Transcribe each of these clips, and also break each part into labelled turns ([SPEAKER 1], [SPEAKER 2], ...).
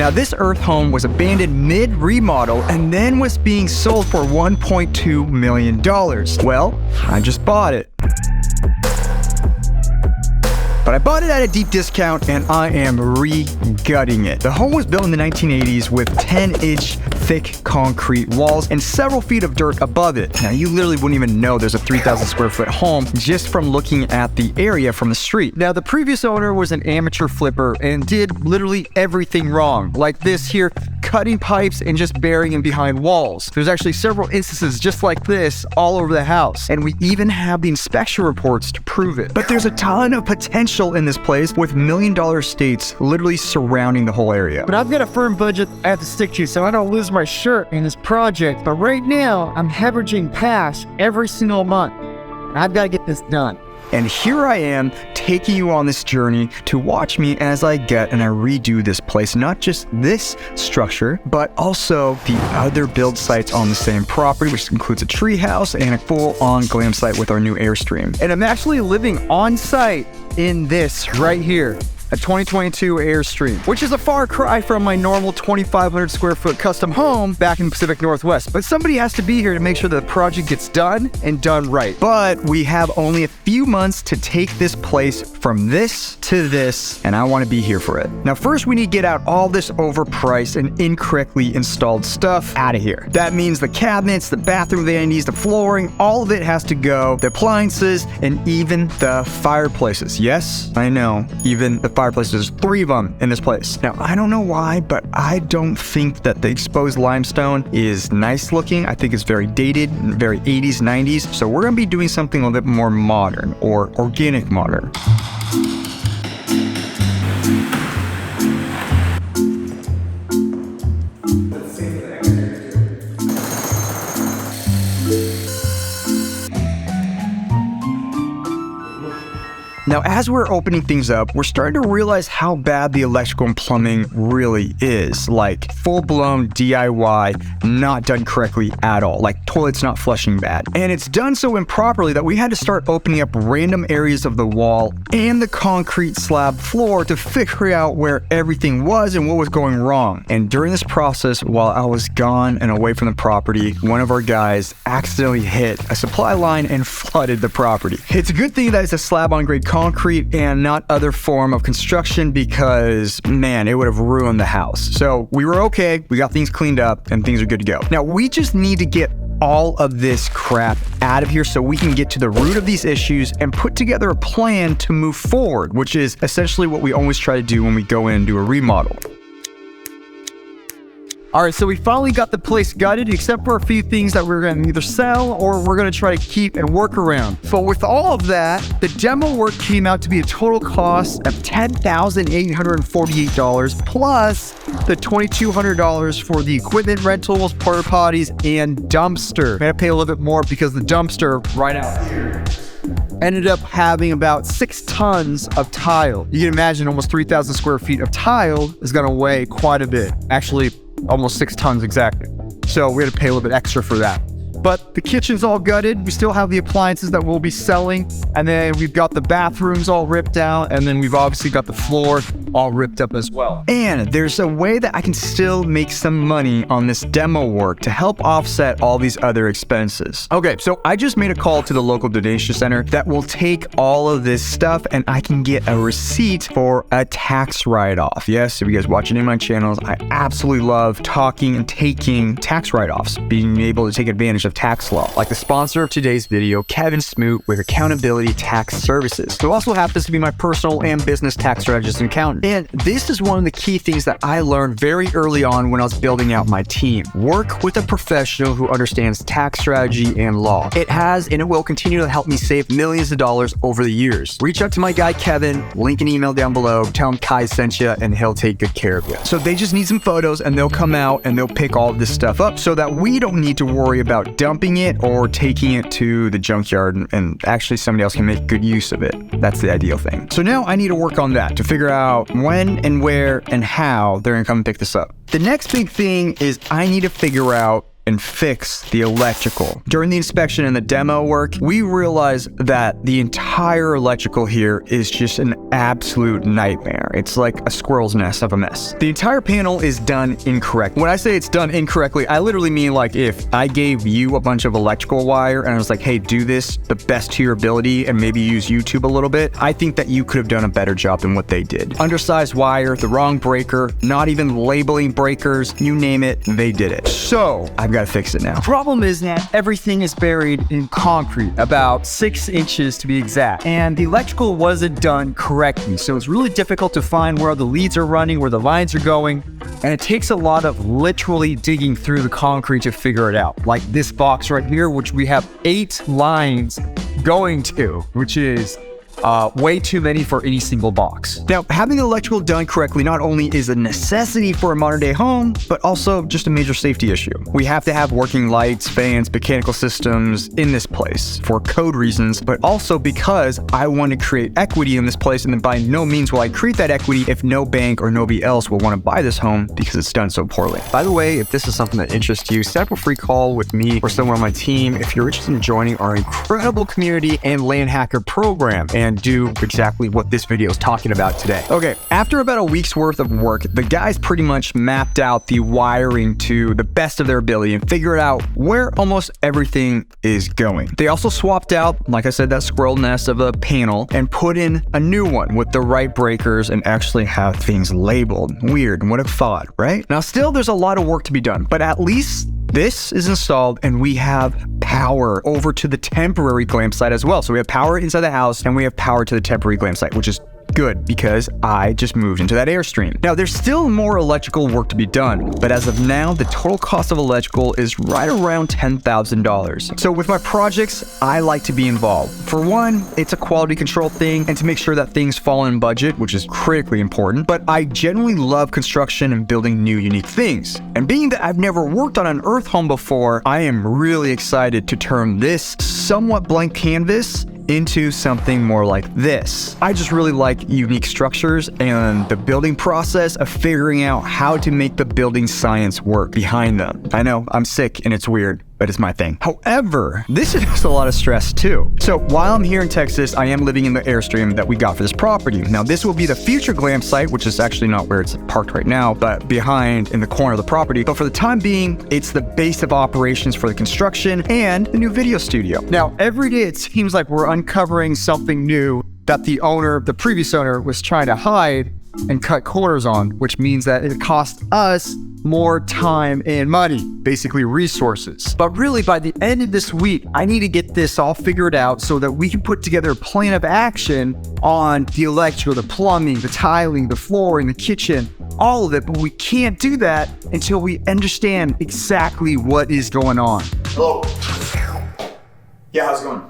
[SPEAKER 1] Now, this earth home was abandoned mid-remodel and then was being sold for $1.2 million. Well, I just bought it. But I bought it at a deep discount and I am re-gutting it. The home was built in the 1980s with 10-inch thick concrete walls and several feet of dirt above it. Now, you literally wouldn't even know there's a 3,000 square foot home just from looking at the area from the street. Now, the previous owner was an amateur flipper and did literally everything wrong, like this here, cutting pipes and just burying them behind walls. There's actually several instances just like this all over the house, and we even have the inspection reports to prove it. But there's a ton of potential in this place with $1 million estates literally surrounding the whole area.
[SPEAKER 2] But I've got a firm budget I have to stick to so I don't lose my shirt in this project. But right now, I'm hemorrhaging cash every single month. And I've got to get this done.
[SPEAKER 1] And here I am taking you on this journey to watch me as I get and I redo this place, not just this structure, but also the other build sites on the same property, which includes a treehouse and a full-on glam site with our new AIRSTREAM. And I'm actually living on site in this right here, a 2022 AIRSTREAM, which is a far cry from my normal 2,500 square foot custom home back in the Pacific Northwest. But somebody has to be here to make sure the project gets done and done right. But we have only a few months to take this place from this to this, and I want to be here for it. Now, first we need to get out all this overpriced and incorrectly installed stuff out of here. That means the cabinets, the bathroom vanities, the flooring, all of it has to go, the appliances, and even the fireplaces. Yes, I know, even the fireplaces, there's 3 of them in this place. Now, I don't know why, but I don't think that the exposed limestone is nice looking. I think it's very dated, very 80s, 90s. So we're gonna be doing something a little bit more modern or organic modern. Now, as we're opening things up, we're starting to realize how bad the electrical and plumbing really is. Like full-blown DIY, not done correctly at all. Like toilets not flushing bad. And it's done so improperly that we had to start opening up random areas of the wall and the concrete slab floor to figure out where everything was and what was going wrong. And during this process, while I was gone and away from the property, one of our guys accidentally hit a supply line and flooded the property. It's a good thing that it's a slab-on-grade concrete and not other form of construction because, man, it would have ruined the house. So we were okay, we got things cleaned up, and things are good to go. Now, we just need to get all of this crap out of here so we can get to the root of these issues and put together a plan to move forward, which is essentially what we always try to do when we go in and do a remodel. All right, so we finally got the place gutted, except for a few things that we're gonna either sell or we're gonna try to keep and work around. But with all of that, the demo work came out to be a total cost of $10,848 plus the $2,200 for the equipment rentals, porta potties, and dumpster. I had to pay a little bit more because the dumpster right out here ended up having about 6 tons of tile. You can imagine almost 3,000 square feet of tile is gonna weigh quite a bit. Actually, almost 6 tons exactly. So we had to pay a little bit extra for that. But the kitchen's all gutted. We still have the appliances that we'll be selling. And then we've got the bathrooms all ripped out. And then we've obviously got the floor all ripped up as well. And there's a way that I can still make some money on this demo work to help offset all these other expenses. Okay, so I just made a call to the local donation center that will take all of this stuff and I can get a receipt for a tax write-off. Yes, if you guys watch any of my channels, I absolutely love talking and taking tax write-offs, being able to take advantage of tax law. Like the sponsor of today's video, ksmoot with Accountability Tax Services, who also happens to be my personal and business tax strategist and accountant. And this is one of the key things that I learned very early on when I was building out my team. Work with a professional who understands tax strategy and law. It has and it will continue to help me save millions of dollars over the years. Reach out to my guy Kevin, link an email down below, tell him Kai sent you, and he'll take good care of you. So they just need some photos and they'll come out and they'll pick all of this stuff up so that we don't need to worry about dumping it or taking it to the junkyard and actually somebody else can make good use of it. That's the ideal thing. So now I need to work on that to figure out when and where and how they're gonna come and pick this up. The next big thing is I need to figure out and fix the electrical. During the inspection and the demo work, we realized that the entire electrical here is just an absolute nightmare. It's like a squirrel's nest of a mess. The entire panel is done incorrect. When I say it's done incorrectly, I literally mean like if I gave you a bunch of electrical wire and I was like, hey, do this the best to your ability and maybe use YouTube a little bit, I think that you could have done a better job than what they did. Undersized wire, the wrong breaker, not even labeling breakers, you name it, they did it. So I've got to fix it now.
[SPEAKER 2] Problem is that everything is buried in concrete, about 6 inches to be exact, and the electrical wasn't done correctly, so it's really difficult to find where the leads are running, where the lines are going, and it takes a lot of literally digging through the concrete to figure it out. Like this box right here, which we have 8 lines going to, which is way too many for any single box.
[SPEAKER 1] Now, having the electrical done correctly not only is a necessity for a modern day home, but also just a major safety issue. We have to have working lights, fans, mechanical systems in this place for code reasons, but also because I want to create equity in this place, and then by no means will I create that equity if no bank or nobody else will want to buy this home because it's done so poorly. By the way, if this is something that interests you, set up a free call with me or someone on my team if you're interested in joining our incredible community and land hacker program, and do exactly what this video is talking about today. Okay, after about a week's worth of work, the guys pretty much mapped out the wiring to the best of their ability and figured out where almost everything is going. They also swapped out, like I said, that squirrel nest of a panel and put in a new one with the right breakers and actually have things labeled. Weird, what a thought, right? Now still, there's a lot of work to be done, but at least this is installed and we have power over to the temporary glam site as well. So we have power inside the house and we have power to the temporary glam site, which is good because I just moved into that AIRSTREAM. Now there's still more electrical work to be done, but as of now, the total cost of electrical is right around $10,000. So with my projects, I like to be involved. For one, it's a quality control thing and to make sure that things fall in budget, which is critically important, but I genuinely love construction and building new unique things. And being that I've never worked on an earth home before, I am really excited to turn this somewhat blank canvas into something more like this. I just really like unique structures and the building process of figuring out how to make the building science work behind them. I know, I'm sick and it's weird, but it's my thing. However, this is just a lot of stress too. So while I'm here in Texas, I am living in the AIRSTREAM that we got for this property. Now this will be the future glam site, which is actually not where it's parked right now, but behind in the corner of the property. But for the time being, it's the base of operations for the construction and the new video studio.
[SPEAKER 2] Now, every day it seems like we're uncovering something new that the previous owner was trying to hide and cut corners on, which means that it costs us more time and money, basically resources. But really, by the end of this week, I need to get this all figured out so that we can put together a plan of action on the electrical, the plumbing, the tiling, the flooring, the kitchen, all of it. But we can't do that until we understand exactly what is going on.
[SPEAKER 1] Hello. Yeah, how's it going?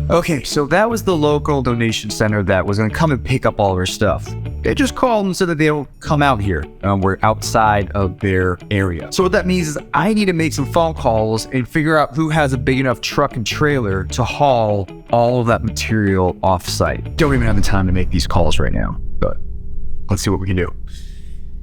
[SPEAKER 2] Okay, so that was the local donation center that was going to come and pick up all of our stuff. They just called and said that they'll come out here. We're outside of their area. So what that means is I need to make some phone calls and figure out who has a big enough truck and trailer to haul all of that material off-site. Don't even have the time to make these calls right now, but let's see what we can do.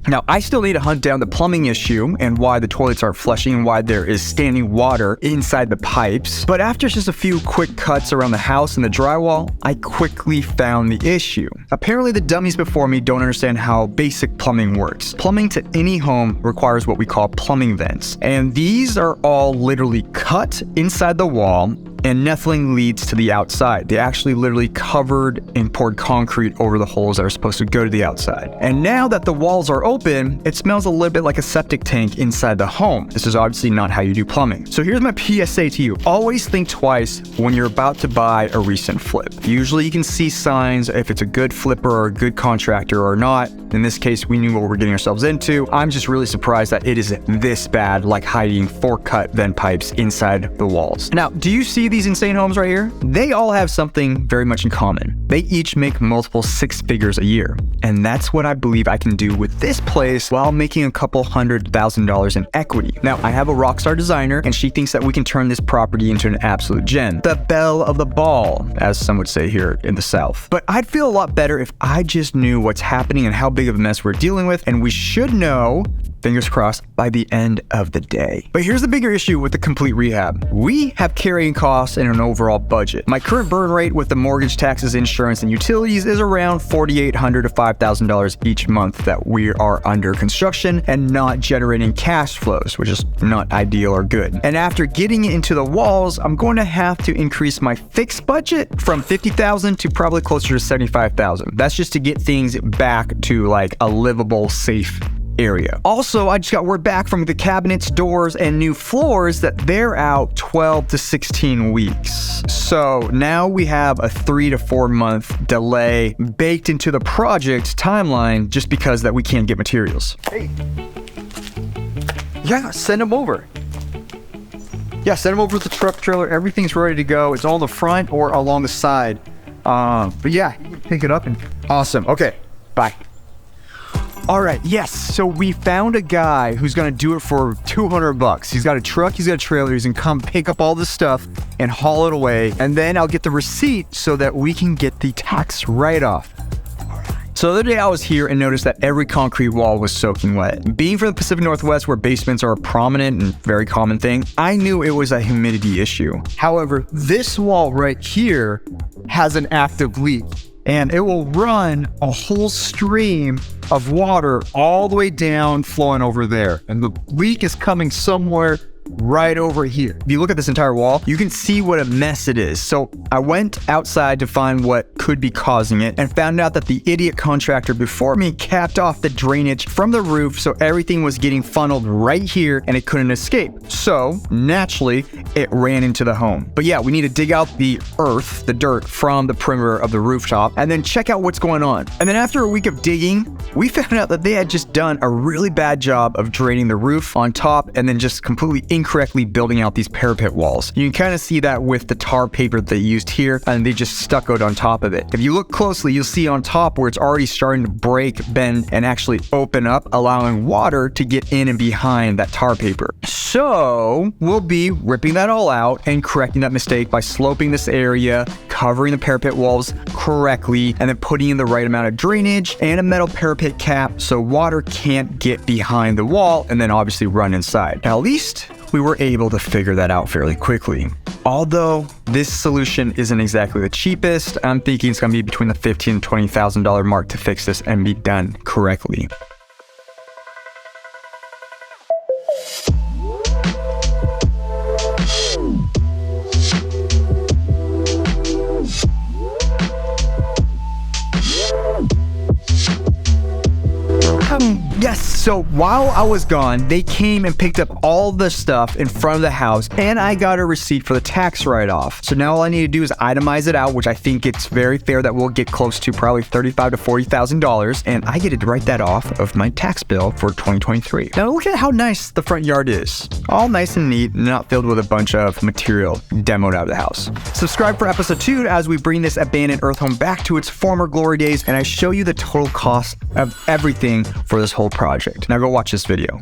[SPEAKER 1] Now, I still need to hunt down the plumbing issue and why the toilets aren't flushing and why there is standing water inside the pipes. But after just a few quick cuts around the house and the drywall, I quickly found the issue. Apparently, the dummies before me don't understand how basic plumbing works. Plumbing to any home requires what we call plumbing vents. And these are all literally cut inside the wall and nothing leads to the outside. They actually literally covered and poured concrete over the holes that are supposed to go to the outside. And now that the walls are open, it smells a little bit like a septic tank inside the home. This is obviously not how you do plumbing. So here's my PSA to you. Always think twice when you're about to buy a recent flip. Usually you can see signs if it's a good flipper or a good contractor or not. In this case, we knew what we're getting ourselves into. I'm just really surprised that it is this bad, like hiding 4 cut vent pipes inside the walls. Now, do you see
[SPEAKER 2] see these insane homes right here? They all have something very much in common. They each make multiple six figures a year. And that's what I believe I can do with this place while making a couple $100,000 in equity. Now, I have a rockstar designer, and she thinks that we can turn this property into an absolute gem. The belle of the ball, as some would say here in the South. But I'd feel a lot better if I just knew what's happening and how big of a mess we're dealing with, and we should know, fingers crossed, by the end of the day. But here's the bigger issue with the complete rehab. We have carrying costs and an overall budget. My current burn rate with the mortgage, taxes, insurance, and utilities is around $4,800 to $5,000 each month that we are under construction and not generating cash flows, which is not ideal or good. And after getting into the walls, I'm going to have to increase my fixed budget from $50,000 to probably closer to $75,000. That's just to get things back to like a livable, safe area. Also, I just got word back from the cabinets, doors, and new floors that they're out 12 to 16 weeks. So now we have a 3 to 4 month delay baked into the project timeline just because that we can't get materials. Hey. Yeah, send them over. Yeah, send them over with the truck trailer. Everything's ready to go. It's on the front or along the side. But yeah, you can pick it up and awesome. Okay, bye. All right, yes, so we found a guy who's gonna do it for $200. He's got a truck, he's got a trailer, he's gonna come pick up all this stuff and haul it away, and then I'll get the receipt so that we can get the tax write-off. So the other day I was here and noticed that every concrete wall was soaking wet. Being from the Pacific Northwest where basements are a prominent and very common thing, I knew it was a humidity issue. However, this wall right here has an active leak, and it will run a whole stream of water all the way down, flowing over there. And the leak is coming somewhere right over here. If you look at this entire wall, you can see what a mess it is. So I went outside to find what could be causing it and found out that the idiot contractor before me capped off the drainage from the roof, so everything was getting funneled right here and it couldn't escape. So naturally, it ran into the home. But yeah, we need to dig out the earth, the dirt from the perimeter of the rooftop and then check out what's going on. And then after a week of digging, we found out that they had just done a really bad job of draining the roof on top and then just completely incorrectly building out these parapet walls. You can kind of see that with the tar paper that they used here, and they just stuccoed on top of it. If you look closely, you'll see on top where it's already starting to break, bend, and actually open up, allowing water to get in and behind that tar paper. So we'll be ripping that all out and correcting that mistake by sloping this area, covering the parapet walls correctly, and then putting in the right amount of drainage and a metal parapet cap so water can't get behind the wall and then obviously run inside. Now, at least we were able to figure that out fairly quickly. Although this solution isn't exactly the cheapest, I'm thinking it's gonna be between the $15,000 and $20,000 mark to fix this and be done correctly. Yes, so while I was gone, they came and picked up all the stuff in front of the house, and I got a receipt for the tax write-off. So now all I need to do is itemize it out, which I think it's very fair that we'll get close to probably $35,000 to $40,000, and I get to write that off of my tax bill for 2023. Now look at how nice the front yard is. All nice and neat, not filled with a bunch of material demoed out of the house. Subscribe for episode 2 as we bring this abandoned earth home back to its former glory days, and I show you the total cost of everything for this whole project. Now go watch this video.